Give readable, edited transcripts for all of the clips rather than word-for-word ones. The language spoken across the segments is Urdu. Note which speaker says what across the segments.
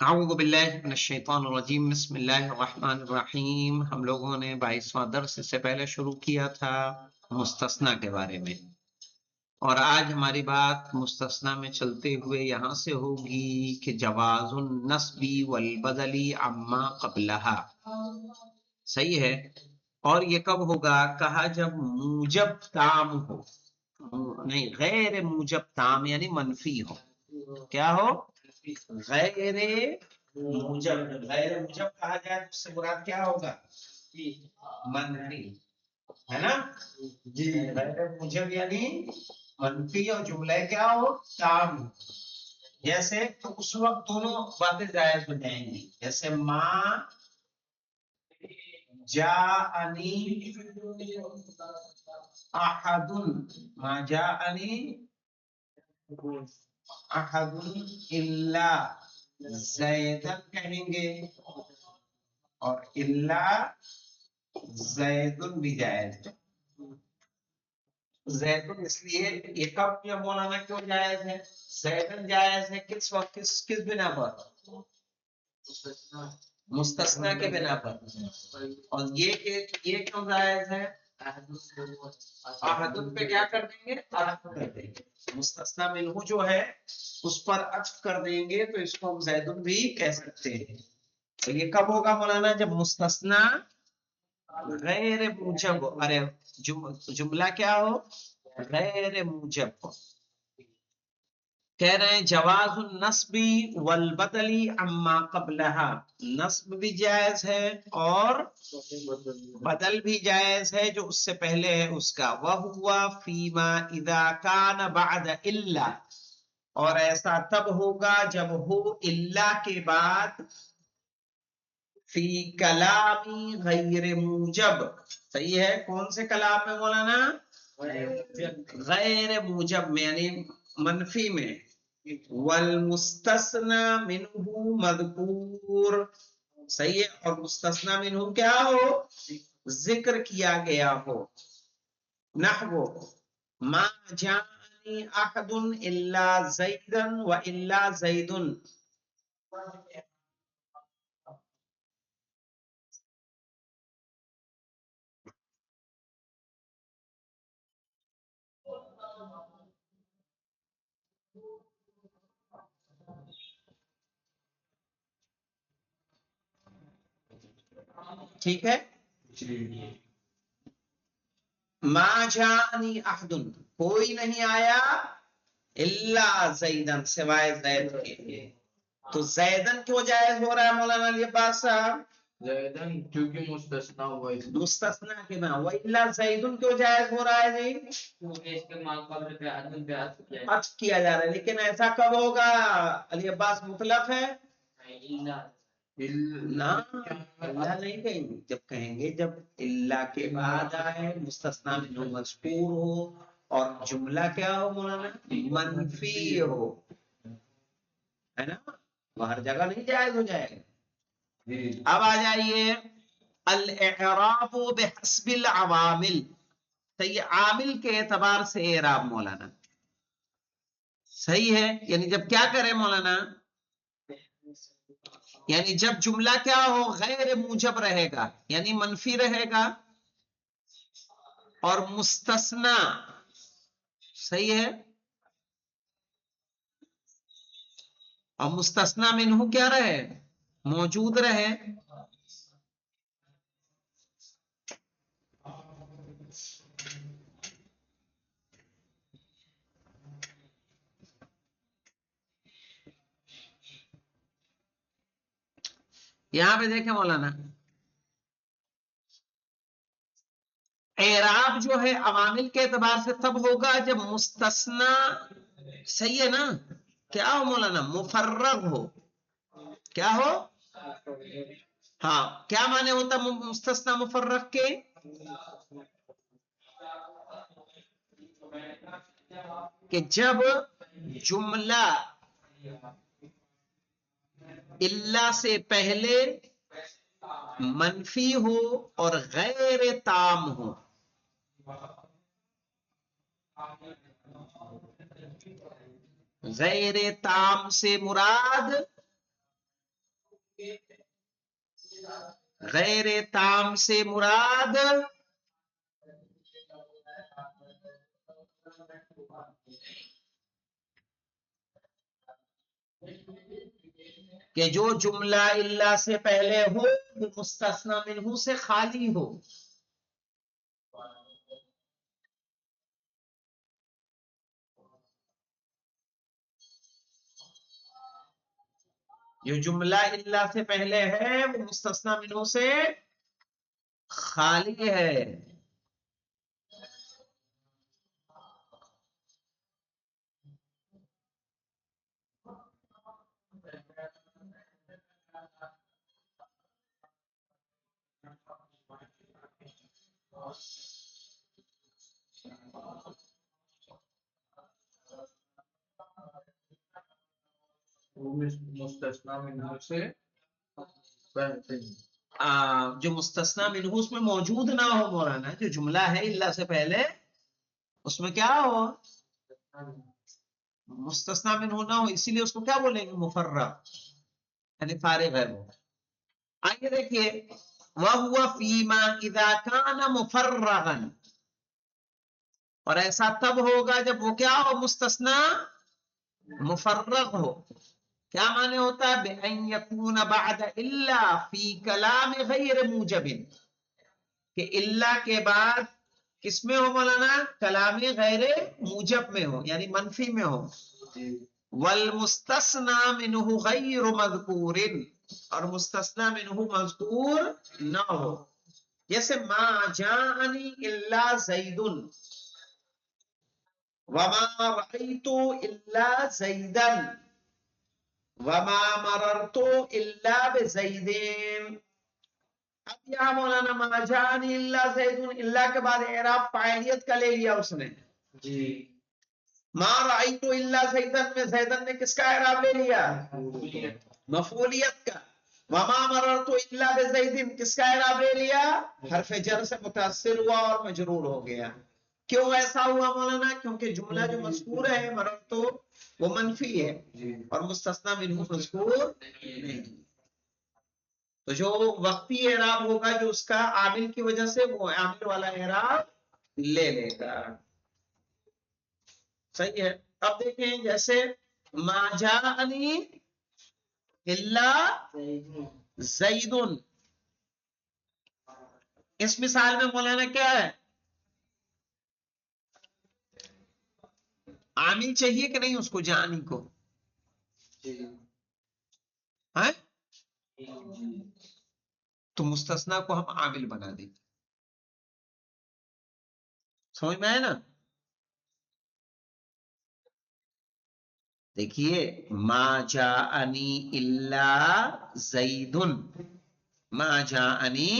Speaker 1: اعوذ باللہ من الشیطان الرجیم بسم اللہ الرحمن الرحیم۔ ہم لوگوں نے 22واں درس سے پہلے شروع کیا تھا مستثنی کے بارے میں، اور آج ہماری بات مستثنی میں چلتے ہوئے یہاں سے ہوگی کہ جواز النصب والبدل عما قبلها، صحیح ہے؟ اور یہ کب ہوگا؟ کہا جب موجب تام ہو، نہیں غیر موجب تام یعنی منفی ہو۔ کیا ہو؟ غیر موجب۔ غیر موجب کہا جائے تو اس سے مراد کیا ہوگا؟ منفی، ہے نا جی۔ غیر موجب یعنی منفی، اور جملہ کیا ہو؟ تام۔ جیسے تو اس وقت دونوں باتیں جائز ہو جائیں گی، جیسے ماں جاءنی احد، ما جاءنی احد الا زیدن کہیں گے، اور الا زیدن بھی جائز ہے۔ زیدن اس لیے یہ کب یا مولانا کیوں جائز ہے؟ زیدن جائز ہے کس وقت، کس بنا پر؟ مستثنی کے بنا پر۔ اور یہ کیوں جائز ہے؟ احد پہ کیا کر دیں گے؟ عطف کر دیں گے۔ مستثنی منہ جو ہے اس پر عطف کر دیں گے تو اس کو ہم زیدن بھی کہہ سکتے ہیں۔ تو یہ کب ہوگا مولانا؟ جب مستثنی غیر موجب ہو، ارے جملہ کیا ہو؟ غیر موجب ہو۔ کہہ رہے ہیں جواز النصب والبدل عما قبلها، نصب بھی جائز ہے اور بدل بھی جائز ہے جو اس سے پہلے ہے اس کا۔ وَهُوَ فِيمَا إِذَا كَانَ بَعْدَ إِلَّا، اور ایسا تب ہوگا جب ہو الا کے بعد، فی کلامی غیر موجب، صحیح ہے؟ کون سے کلام میں مولانا؟ غیر موجب میں یعنی منفی میں۔ والمستثنى منہ مذکور، صحیح ہے؟ اور مستثنی منہ کیا ہو؟ ذکر کیا گیا ہو۔ نحو ما جاءنی احد الا زیدا والا زید۔ ٹھیک ہے؟ ما جاءنی احد، کوئی نہیں آیا، الا زیدن سوائے زید کے۔ تو زیدن کیوں جائز ہو رہا ہے مولانا علی عباس صاحب؟
Speaker 2: زیدن کیونکہ مستثنا ہوا ہے،
Speaker 1: مستثنا کے میں وَإِلَّا زیدن کیوں جائز ہو رہا ہے جی؟
Speaker 2: کیونکہ اس کے ماں قبل پہ عدم پہ عطف کیا ہے۔
Speaker 1: عطف کیا جا رہا ہے، لیکن ایسا کب ہوگا علی عباس؟ مطلق ہے نہ، اللہ نہیں کہیں گے، جب کہیں گے جب اللہ کے بعد آئے، مستثنا منہ مذکور ہو، اور جملہ کیا ہو مولانا؟ منفی ہو، ہے نا؟ وہ ہر جگہ نہیں جائز ہو جائے گا۔ اب آ جائیے الاعراب بحسب العوامل، صحیح، عامل کے اعتبار سے اعراب مولانا، صحیح ہے؟ یعنی جب کیا کرے مولانا؟ یعنی جب جملہ کیا ہو؟ غیر موجب رہے گا یعنی منفی رہے گا، اور مستثنا، صحیح ہے؟ اور مستثنا منہ کیا رہے؟ موجود رہے۔ یہاں پہ دیکھیں مولانا، اعراب جو ہے عوامل کے اعتبار سے تب ہوگا جب مستثنا، صحیح ہے نا؟ کیا ہو مولانا؟ مفرغ ہو۔ کیا ہو؟ ہاں، کیا معنی ہوتا مستثنا مفرغ کے؟ کہ جب جملہ الا سے پہلے منفی ہو اور غیر تام ہو۔ غیر تام سے مراد غیر تام سے مراد کہ جو جملہ الا سے پہلے ہو وہ مستثنی منہ سے خالی ہو. جو جملہ الا سے پہلے ہے وہ مستثنی منہ سے خالی ہے.
Speaker 2: مستثنا منہ سے پہلے
Speaker 1: جو مستثنی منہ اس میں موجود نہ ہو مولانا، جو جملہ ہے الا سے پہلے اس میں کیا ہو، مستثنی منہ نہ ہو، اسی لیے اس کو کیا بولیں گے، مفرغ، یعنی فارغ ہے وہ. آئیے دیکھیے وَهُوَ فِيمَا إِذَا كَانَ مُفَرَّغًا، اور ایسا تب ہوگا جب وہ کیا ہو، مستثنی مفرغ ہو. کیا معنی ہوتا ہے، بِأَن يَكُونَ بَعْدَ إِلَّا فِي كَلَامِ غَيْرِ مُوجَبٍ، کہ الا کے بعد کس میں ہو مولانا، کلام غیر موجب میں ہو، یعنی منفی میں ہو. والمستثنى منه غیر مذکور، اور مستثنی منہ مذکور نہ ہو. جیسے ما جاءنی الا زید وما رأيت الا زیدا وما مررت الا بزید. اب یہاں مولانا ما جاءنی الا زید، الا کے بعد اعراب فاعلیت کا لے لیا اس نے.
Speaker 2: جی
Speaker 1: ما رأيت الا زیدا میں زیدن نے کس کا اعراب لے لیا، مفعولیت کا. وما مررت الا بزید کس کا اعراب لے لیا، حرف جر سے متاثر ہوا اور مجرور ہو گیا. کیوں ایسا ہوا مولانا، کیونکہ جملہ جو مذکور ہے مررت وہ منفی ہے اور مستثنی منہ مذکور نہیں. تو جو وقتی اعراب ہوگا جو اس کا عامل کی وجہ سے، وہ عامل والا اعراب لے لے گا. صحیح ہے. اب دیکھیں جیسے ما جاءنی الا زید، اس مثال میں مولانا کیا ہے، عامل چاہیے کہ نہیں اس کو، جانی کو ہے تو مستثنا کو ہم عامل بنا دیں. سمجھ میں آئے نا. دیکھیے ما جاءنی الا زید، ما جاءنی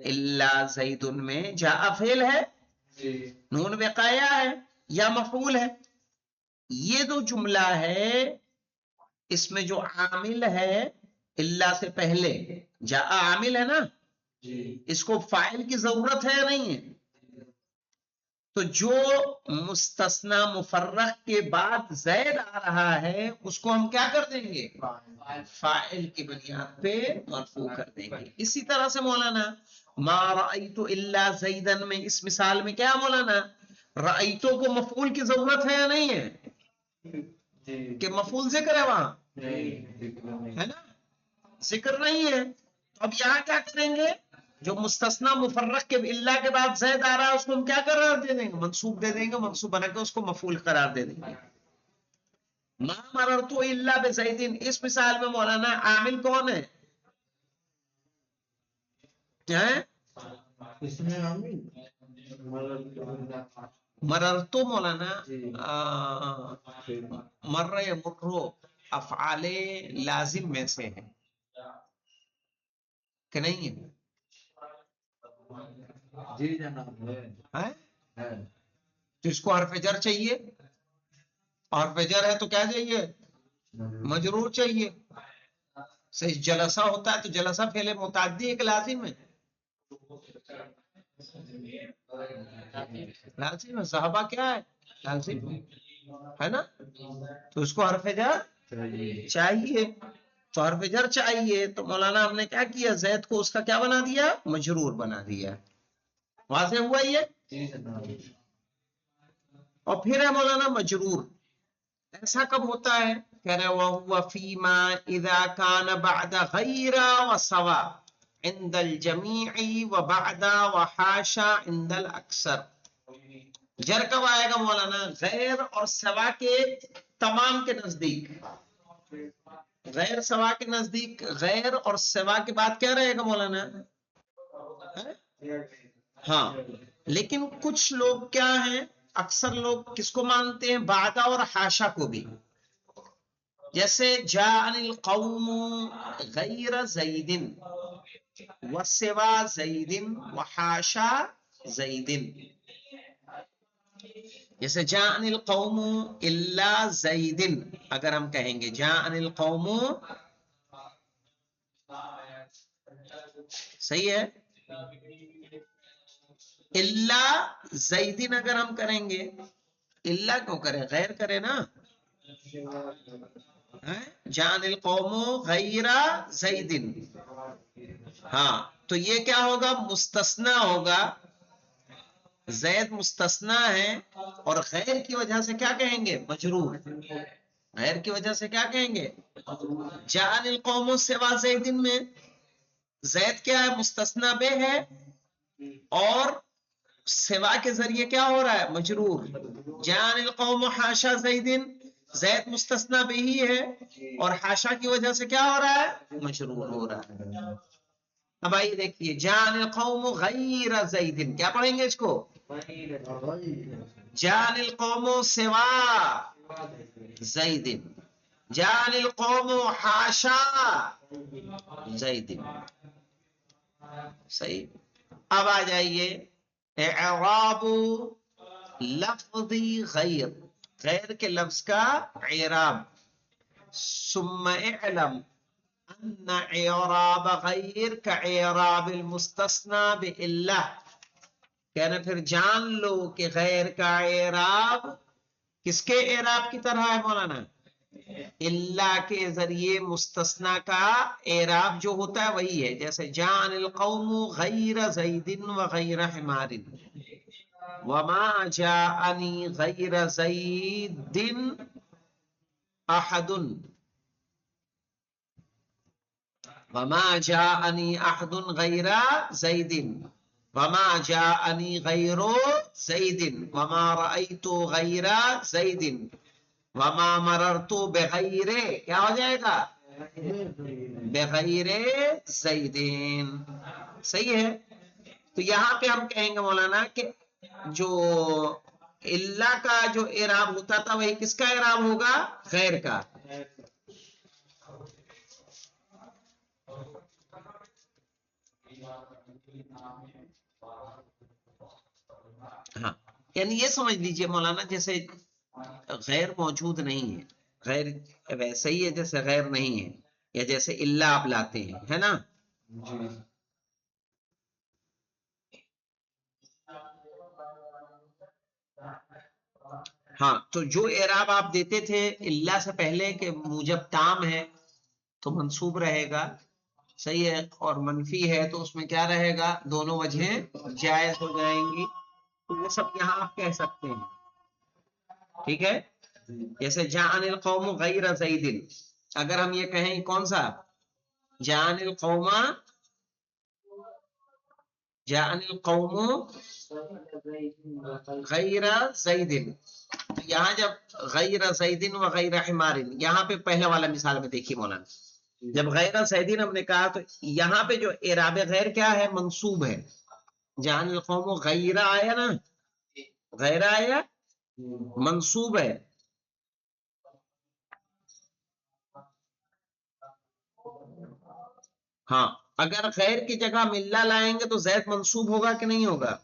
Speaker 1: الا زید میں جاء فعل ہے، نون وقایا ہے یا مفعول ہے. یہ جو جملہ ہے اس میں جو عامل ہے الا سے پہلے جاء عامل ہے نا، اس کو فاعل کی ضرورت ہے یا نہیں ہے. تو جو مستثنی مفرغ کے بعد زید آ رہا ہے اس کو ہم کیا کر دیں گے، فاعل کی بنیاد پہ مرفوع کر دیں گے. اسی طرح سے مولانا ما رأیت الا زیدن میں اس مثال میں کیا مولانا، رأیتو کو مفعول کی ضرورت ہے یا نہیں ہے، کہ مفعول ذکر ہے وہاں، ہے نا، ذکر نہیں ہے. اب یہاں کیا کریں گے، جو مستثنی مفرغ کے الا کے بعد زید آ رہا ہے اس کو ہم کیا قرار دے دیں گے، منصوب دے دیں گے، منصوب بنا کے اس کو مفعول قرار دے دیں گے. ما مررت الا بزید، اس مثال میں مولانا عامل کون ہے، کیا ہے،
Speaker 2: اس میں
Speaker 1: مررتو مولانا مر یمرو افعال لازم میں سے ہے کہ نہیں ہے،
Speaker 2: جی جناب
Speaker 1: ہیں؟ تو اس کو حرف جر چاہیے، اور حرف جر ہے تو کیا چاہیے، مجرور چاہیے. صحیح جلسہ ہوتا ہے تو جلسہ فعل متعدی ایک لازم ہے، لازم ہے. صحابہ کیا ہے، لازم ہے نا، تو اس کو حرف جر چاہیے. تو حرف جر چاہیے، تو مولانا ہم نے کیا کیا، زید کو اس کا کیا بنا دیا، مجرور بنا دیا. واضح ہوا یہ؟
Speaker 2: جی جناب.
Speaker 1: اور پھر ہے مولانا مجرور. ایسا کب ہوتا ہے؟ کہہ رہے وَهُوَ فِيمَا إِذَا كَانَ بَعْدَ غَيْرَ وَسَوَى عِنْدَ الْجَمِيعِ وَبَعْدَ وَحَاشَ عِنْدَ الْأَكْثَرِ. جر کب آئے گا مولانا؟ غیر اور سوا کے تمام کے نزدیک. غیر سوا کے نزدیک غیر اور سوا کے بعد کیا رہے گا مولانا؟ ہاں. لیکن کچھ لوگ کیا ہیں، اکثر لوگ کس کو مانتے ہیں، بعدا اور حاشا کو بھی. جیسے جاء القوم غیر زید وسوا زید وحاشا زید. جیسے جاء القوم الا زید، اگر ہم کہیں گے جاء القوم، صحیح ہے، الا زیدن اگر ہم کریں گے، الا کیوں کریں، غیر کرے نا. جان القوم غیر زیدن. ہاں تو یہ کیا ہوگا، مستثنا ہوگا. زید مستثنا ہے اور غیر کی وجہ سے کیا کہیں گے، مجرور. غیر کی وجہ سے کیا کہیں گے، جان القوم سوا زیدن میں زید کیا ہے، مستثنا بے ہے، اور سوا کے ذریعے کیا ہو رہا ہے، مجرور. جان القوم حاشا زیدن، زید مستثنا بھی ہی ہے اور حاشا کی وجہ سے کیا ہو رہا ہے، مجرور ہو رہا ہے. اب آئیے دیکھیے جان القوم غیر زیدن، کیا پڑھیں گے اس کو، جان القوم سوا زیدن، جان القوم حاشا زیدن. صحیح. اب آ جائیے اعراب لفظی غیر، غیر کے لفظ کا اعراب. ثم اعلم ان اعراب غیر کاعراب المستثنى بإلا. کہنا پھر جان لو کہ غیر کا اعراب کس کے اعراب کی طرح ہے مولانا، الا کے ذریعے مستثنا کا اعراب جو ہوتا ہے وہی ہے. جیسے جان القوم غیر زید وغیر حمار، وما جاءنی غیر زید احد، وما جاءنی احد غیر زید، وما جاءنی غیر زید، وما رأیت غیر زید، وما مررت بغیر، کیا ہو جائے گا، بغیر زیدین. صحیح ہے. تو یہاں پہ ہم کہیں گے مولانا کہ جو اللہ کا جو اعراب ہوتا تھا وہی کس کا اعراب ہوگا، غیر کا. ہاں یعنی یہ سمجھ لیجئے مولانا جیسے غیر موجود نہیں ہے، غیر ویسے ہی ہے جیسے غیر نہیں ہے، یا جیسے اللہ آپ لاتے ہیں، ہے نا. ہاں تو جو اعراب آپ دیتے تھے اللہ سے پہلے کہ موجب تام ہے تو منصوب رہے گا، صحیح ہے، اور منفی ہے تو اس میں کیا رہے گا، دونوں وجہیں جائز ہو جائیں گی. تو وہ سب یہاں آپ کہہ سکتے ہیں، ٹھیک ہے. جیسے جان القوم غیر زید، اگر ہم یہ کہیں کون سا، جان القوم، جان القوم غیر زید، تو یہاں جب غیر زید و غیر حمار، یہاں پہ پہلے والا مثال میں دیکھیے مولانا، جب غیر زیدین ہم نے کہا تو یہاں پہ جو اعراب غیر کیا ہے، منصوب ہے. جان القوم غیر آیا نا، غیر آیا منصوب ہے. ہاں اگر غیر کی جگہ ملا لائیں گے تو زید منصوب ہوگا کہ نہیں ہوگا،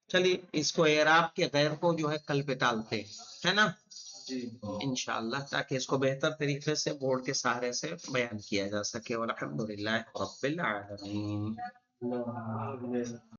Speaker 1: چلیے اس کو اعراب کے غیر کو جو ہے کل پہ ٹالتے ہے نا.
Speaker 2: جی
Speaker 1: انشاءاللہ، تاکہ اس کو بہتر طریقے سے بورڈ کے سہارے سے بیان کیا جا سکے۔ والحمدللہ رب العالمین۔
Speaker 2: اللہ